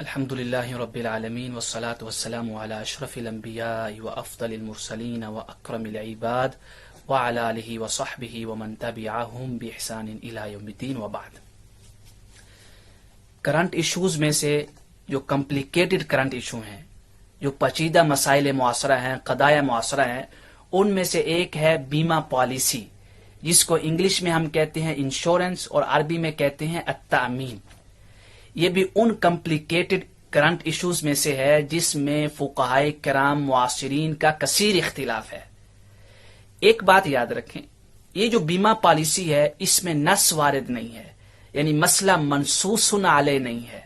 الحمد لله رب العالمين والصلاة والسلام على أشرف الأنبياء وأفضل المرسلين وأكرم العباد وعلى آله وصحبه ومن تبعهم بإحسان إلى يوم الدين وبعد. کرنٹ ایشوز میں سے جو کمپلیکیٹڈ کرنٹ ایشو ہیں، جو پیچیدہ مسائل معاصرہ ہیں، قضایا معاصرہ ہیں، ان میں سے ایک ہے بیمہ پالیسی، جس کو انگلش میں ہم کہتے ہیں انشورنس اور عربی میں کہتے ہیں التأمین. یہ بھی ان کمپلیکیٹڈ کرنٹ ایشوز میں سے ہے جس میں فقہائے کرام معاصرین کا کثیر اختلاف ہے. ایک بات یاد رکھیں، یہ جو بیمہ پالیسی ہے اس میں نص وارد نہیں ہے، یعنی مسئلہ منصوص علیہ نہیں ہے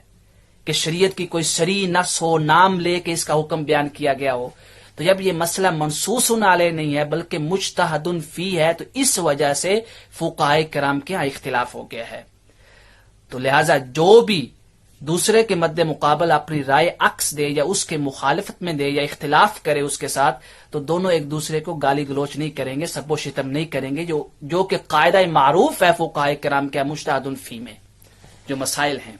کہ شریعت کی کوئی صریح نص ہو، نام لے کے اس کا حکم بیان کیا گیا ہو. تو جب یہ مسئلہ منصوص علیہ نہیں ہے بلکہ مجتہد فی ہے، تو اس وجہ سے فقہائے کرام کے ہاں اختلاف ہو گیا ہے. تو لہذا جو بھی دوسرے کے مد مقابل اپنی رائے عکس دے یا اس کے مخالفت میں دے یا اختلاف کرے اس کے ساتھ، تو دونوں ایک دوسرے کو گالی گلوچ نہیں کریں گے، سب و شتم نہیں کریں گے، جو کہ قاعدہ معروف ہے فقہائے کرام کے مجتہد فی میں جو مسائل ہیں.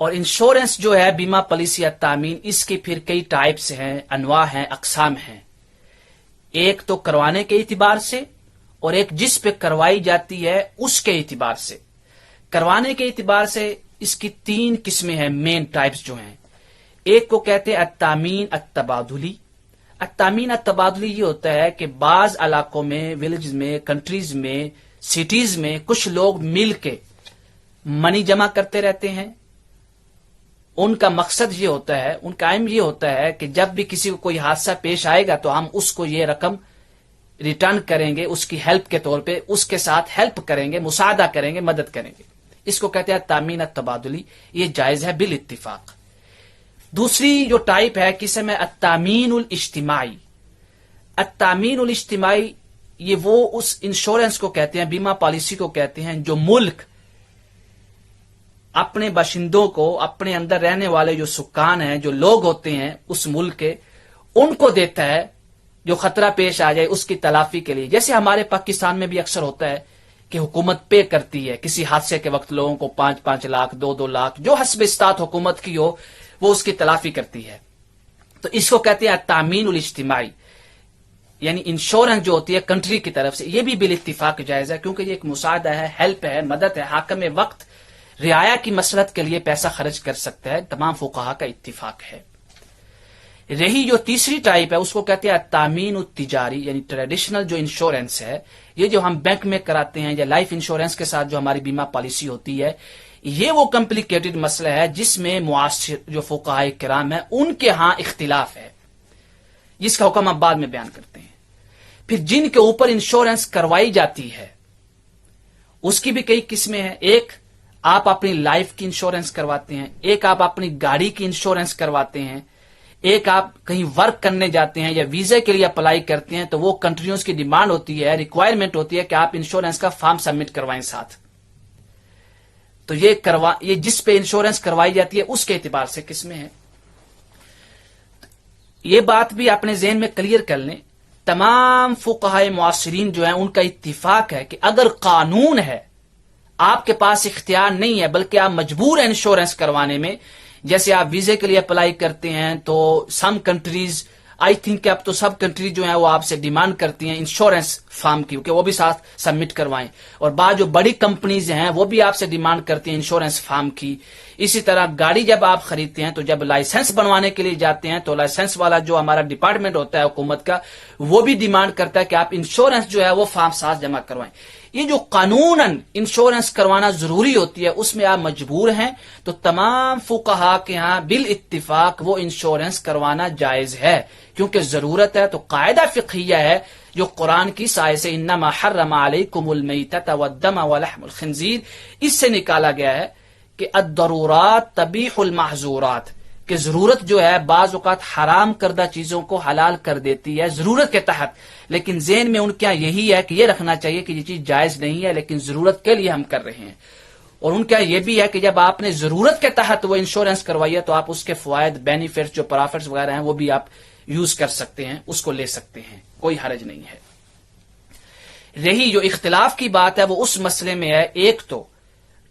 اور انشورنس جو ہے بیمہ پالیسی التأمین، اس کی پھر کئی ٹائپس ہیں، انواع ہیں، اقسام ہیں. ایک تو کروانے کے اعتبار سے، اور ایک جس پہ کروائی جاتی ہے اس کے اعتبار سے. کروانے کے اعتبار سے اس کی 3 قسمیں ہیں، مین ٹائپس جو ہیں. ایک کو کہتے ہیں التأمین التبادلی. التأمین التبادلی یہ ہوتا ہے کہ بعض علاقوں میں، ولیجز میں، کنٹریز میں، سٹیز میں کچھ لوگ مل کے منی جمع کرتے رہتے ہیں. ان کا مقصد یہ ہوتا ہے، ان کا عام یہ ہوتا ہے کہ جب بھی کسی کو کوئی حادثہ پیش آئے گا تو ہم اس کو یہ رقم ریٹرن کریں گے، اس کی ہیلپ کے طور پہ اس کے ساتھ ہیلپ کریں گے، مساعدہ کریں گے، مدد کریں گے. اس کو کہتے ہیں تأمین التبادلی. یہ جائز ہے بالاتفاق. دوسری جو ٹائپ ہے قسم ہے التأمین الاجتماعی. التأمین الاجتماعی یہ وہ اس انشورنس کو کہتے ہیں، بیمہ پالیسی کو کہتے ہیں، جو ملک اپنے باشندوں کو، اپنے اندر رہنے والے جو سکان ہیں، جو لوگ ہوتے ہیں اس ملک کے، ان کو دیتا ہے جو خطرہ پیش آ جائے اس کی تلافی کے لیے. جیسے ہمارے پاکستان میں بھی اکثر ہوتا ہے کہ حکومت پے کرتی ہے کسی حادثے کے وقت لوگوں کو 5 لاکھ 2 لاکھ، جو حسب استطاعت حکومت کی ہو وہ اس کی تلافی کرتی ہے. تو اس کو کہتے ہیں التأمین الاجتماعی، یعنی انشورنس جو ہوتی ہے کنٹری کی طرف سے. یہ بھی بالاتفاق جائز ہے کیونکہ یہ ایک مساعدہ ہے، ہیلپ ہے، مدد ہے. حاکم وقت رعایا کی مصلحت کے لیے پیسہ خرچ کر سکتا ہے. تمام فقہا کا اتفاق ہے. رہی جو تیسری ٹائپ ہے اس کو کہتے ہیں التأمین التجاری، یعنی ٹریڈیشنل جو انشورنس ہے، یہ جو ہم بینک میں کراتے ہیں یا لائف انشورنس کے ساتھ جو ہماری بیمہ پالیسی ہوتی ہے. یہ وہ کمپلیکیٹڈ مسئلہ ہے جس میں معاصر جو فقہائے کرام ہیں ان کے ہاں اختلاف ہے، جس کا حکم ہم بعد میں بیان کرتے ہیں. پھر جن کے اوپر انشورنس کروائی جاتی ہے اس کی بھی کئی قسمیں ہیں. ایک آپ اپنی لائف کی انشورنس کرواتے ہیں، ایک آپ اپنی گاڑی کی انشورنس کرواتے ہیں، ایک آپ کہیں ورک کرنے جاتے ہیں یا ویزے کے لیے اپلائی کرتے ہیں تو وہ کنٹریوں کی ڈیمانڈ ہوتی ہے، ریکوائرمنٹ ہوتی ہے کہ آپ انشورنس کا فارم سبمٹ کروائیں ساتھ. تو یہ جس پہ انشورنس کروائی جاتی ہے اس کے اعتبار سے قسمیں ہیں. یہ بات بھی اپنے ذہن میں کلیئر کر لیں، تمام فقہائے معاصرین جو ہیں ان کا اتفاق ہے کہ اگر قانون ہے، آپ کے پاس اختیار نہیں ہے بلکہ آپ مجبور ہیں انشورنس کروانے میں. جیسے آپ ویزے کے لیے اپلائی کرتے ہیں تو سم کنٹریز، آئی تھنک کہ اب تو سب کنٹریز جو ہیں وہ آپ سے ڈیمانڈ کرتی ہیں انشورنس فارم کی کہ وہ بھی ساتھ سبمٹ کروائیں. اور بعض جو بڑی کمپنیز ہیں وہ بھی آپ سے ڈیمانڈ کرتی ہیں انشورنس فارم کی. اسی طرح گاڑی جب آپ خریدتے ہیں تو جب لائسنس بنوانے کے لیے جاتے ہیں تو لائسنس والا جو ہمارا ڈپارٹمنٹ ہوتا ہے حکومت کا، وہ بھی ڈیمانڈ کرتا ہے کہ آپ انشورنس جو ہے وہ فارم ساتھ جمع کروائیں. یہ جو قانوناً انشورنس کروانا ضروری ہوتی ہے اس میں آپ مجبور ہیں، تو تمام فقہا کے ہاں بالاتفاق وہ انشورنس کروانا جائز ہے کیونکہ ضرورت ہے. تو قاعدہ فقہیہ ہے جو قرآن کی سائے سے انما حرم علیکم المیتۃ والدم ولحم الخنزیر، اس سے نکالا گیا ہے کہ الضرورات تبیح المحظورات، کہ ضرورت جو ہے بعض اوقات حرام کردہ چیزوں کو حلال کر دیتی ہے ضرورت کے تحت. لیکن ذہن میں ان کا یہی ہے کہ یہ رکھنا چاہیے کہ یہ چیز جائز نہیں ہے لیکن ضرورت کے لیے ہم کر رہے ہیں. اور ان کا یہ بھی ہے کہ جب آپ نے ضرورت کے تحت وہ انشورنس کروائی ہے تو آپ اس کے فوائد، بینیفٹس، جو پرافٹس وغیرہ ہیں وہ بھی آپ یوز کر سکتے ہیں، اس کو لے سکتے ہیں، کوئی حرج نہیں ہے. رہی جو اختلاف کی بات ہے وہ اس مسئلے میں ہے، ایک تو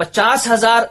50,000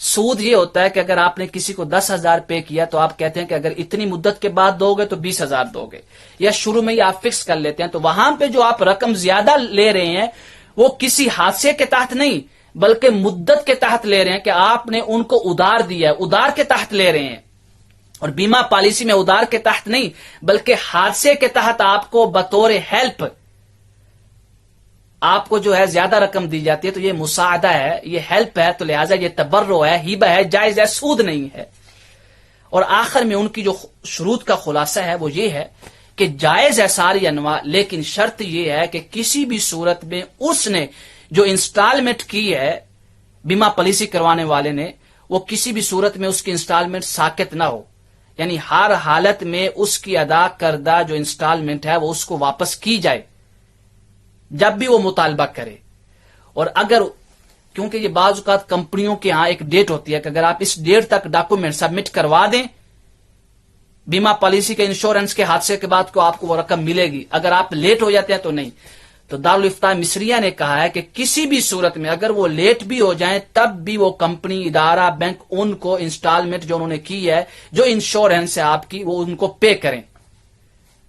سود یہ ہوتا ہے کہ اگر آپ نے کسی کو 10,000 پے کیا تو آپ کہتے ہیں کہ اگر اتنی مدت کے بعد دو گے تو 20,000 دو گے، یا شروع میں ہی آپ فکس کر لیتے ہیں. تو وہاں پہ جو آپ رقم زیادہ لے رہے ہیں وہ کسی حادثے کے تحت نہیں بلکہ مدت کے تحت لے رہے ہیں کہ آپ نے ان کو ادار دیا ہے، ادار کے تحت لے رہے ہیں. اور بیمہ پالیسی میں ادار کے تحت نہیں بلکہ حادثے کے تحت آپ کو بطور ہیلپ آپ کو جو ہے زیادہ رقم دی جاتی ہے. تو یہ مساعدہ ہے، یہ ہیلپ ہے، تو لہٰذا یہ تبرع ہے، ہیبہ ہے، جائز ہے، سود نہیں ہے. اور آخر میں ان کی جو شروط کا خلاصہ ہے وہ یہ ہے کہ جائز ہے ساری انواع، لیکن شرط یہ ہے کہ کسی بھی صورت میں اس نے جو انسٹالمنٹ کی ہے بیمہ پالیسی کروانے والے نے، وہ کسی بھی صورت میں اس کی انسٹالمنٹ ساقط نہ ہو. یعنی ہر حالت میں اس کی ادا کردہ جو انسٹالمنٹ ہے وہ اس کو واپس کی جائے جب بھی وہ مطالبہ کرے. اور اگر کیونکہ یہ بعض اوقات کمپنیوں کے ہاں ایک ڈیٹ ہوتی ہے کہ اگر آپ اس ڈیٹ تک ڈاکومنٹ سبمٹ کروا دیں بیمہ پالیسی کے انشورنس کے حادثے کے بعد کو آپ کو وہ رقم ملے گی، اگر آپ لیٹ ہو جاتے ہیں تو نہیں. تو دارالفتاء مصریہ نے کہا ہے کہ کسی بھی صورت میں اگر وہ لیٹ بھی ہو جائیں تب بھی وہ کمپنی، ادارہ، بینک ان کو انسٹالمنٹ جو انہوں نے کی ہے جو انشورنس ہے آپ کی وہ ان کو پے کریں.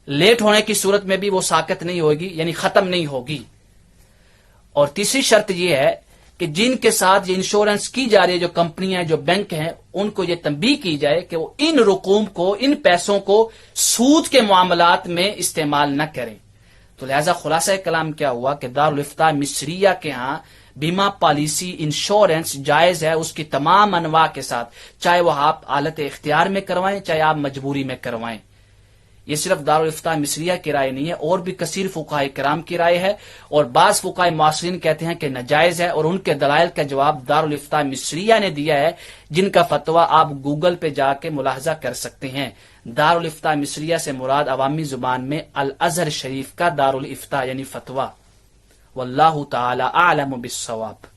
لیٹ ہونے کی صورت میں بھی وہ ساقط نہیں ہوگی، یعنی ختم نہیں ہوگی. اور تیسری شرط یہ ہے کہ جن کے ساتھ یہ انشورنس کی جا رہی ہے، جو کمپنیاں جو بینک ہیں، ان کو یہ تنبیہ کی جائے کہ وہ ان رقوم کو، ان پیسوں کو سود کے معاملات میں استعمال نہ کریں. تو لہذا خلاصہ کلام کیا ہوا کہ دارالفتاء مصریہ کے ہاں بیمہ پالیسی انشورنس جائز ہے اس کی تمام انواع کے ساتھ، چاہے وہ آپ حالت اختیار میں کروائیں چاہے آپ مجبوری میں کروائیں. یہ صرف دارالفتاء مصریہ کی رائے نہیں ہے، اور بھی کثیر فقہاء کرام کی رائے ہے، اور بعض فقہاء معاصرین کہتے ہیں کہ ناجائز ہے، اور ان کے دلائل کا جواب دارالفتاء مصریہ نے دیا ہے جن کا فتویٰ آپ گوگل پہ جا کے ملاحظہ کر سکتے ہیں. دارالفتاء مصریہ سے مراد عوامی زبان میں الازہر شریف کا دارالفتاء یعنی فتویٰ. واللہ تعالی اعلم بالصواب.